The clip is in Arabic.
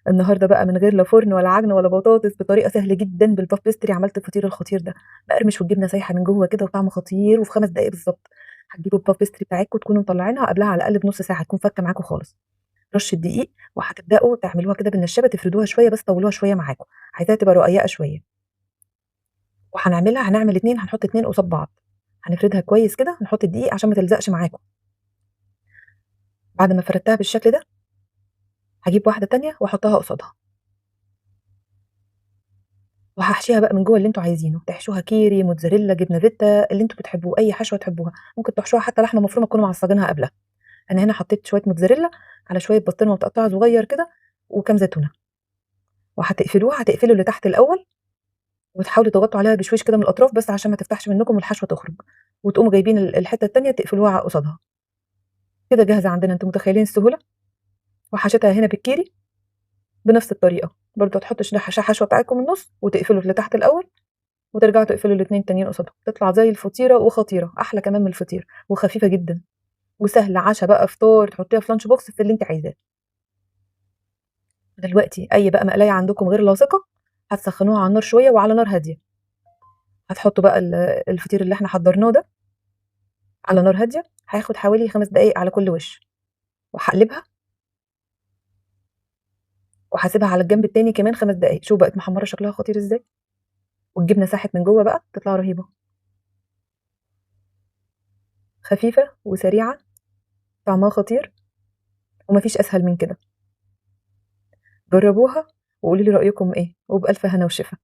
النهارده بقى من غير لا فرن ولا عجن ولا بطاطس، بطريقة سهلة جدًا بالpuff pastry عملت الفطير الخطير ده، مقرمش والجبنة سايحة من جوّه كده وطعمه خطير وفي 5 دقايق بالضبط. هتجيبوا الpuff pastry بتاعتكم تكونوا مطلعينها قبلها على الأقل بنُص ساعة، هتكون فكة معاكم خالص. رشة دقيق وهتبدأوا تعملوها كده بالنشابة تفردوها شوية بس طوّلوها شوية معاكم، عايزاها تبقى رقيقة شوية. هنعمل 2 هنحط 2 قصاد بعض، هنفردها كويس كده، نحط الدقيق عشان ما تلزقش معاكم. بعد ما فردتها بالشكل ده، هاجيب واحدة تانية وأحطها قصادها. وهاحشيها بقى من جوّه اللي أنتم عايزينه، تحشوها كيري، موتزاريلا، جبنة فيتا، اللي أنتم بتحبوه، أي حشوة تحبوها، ممكن تحشوها حتى لحمة مفرومة تكونوا معصجينها قبلها. أنا هنا حطيت شوية موتزاريلا على شوية بسطرمة متقطعة صغير كده وكام زيتونة، هتقفلوا اللي تحت الأول وتحاولوا تضغطوا عليها بشويش كده من الأطراف بس عشان ما تفتحش منكم والحشوة تخرج، وتقوموا جايبين الحتة التانية تقفلوها قصادها. كده جاهزة عندنا، أنتم متخيلين السهولة؟ وحشيتها هنا بالكيري بنفس الطريقة، برضه هتحطوا حشوة بتاعتكم من النُص وتقفلوا اللي تحت الأول وترجعوا تقفلوا الاتنين التانيين قصادهم، تطلع زي الفطيرة وخطيرة، أحلى كمان من الفطير، وخفيفة جدًا، وسهلة عشا بقى فطار، تحطيها في lunch box في اللي أنتِ عايزاه. دلوقتي أي بقى مقلاية عندكم غير لاصقة، هتسخنوها على النار شوية وعلى نار هادية، هتحطوا بقى الفطير اللي إحنا حضّرناه ده على نار هادية، هياخد حوالي 5 دقايق على كل وِش، وهاقلبها وهاسيبها على الجنب التاني كمان 5 دقايق، شوفوا بقت محمرة شكلها خطير إزاي، والجبنة ساحت من جوّه بقى، تطلع رهيبة، خفيفة وسريعة، طعمها خطير، وما فيش أسهل من كده. جرّبوها وقولوا لي رأيكم إيه، وبألف هنا وشفا.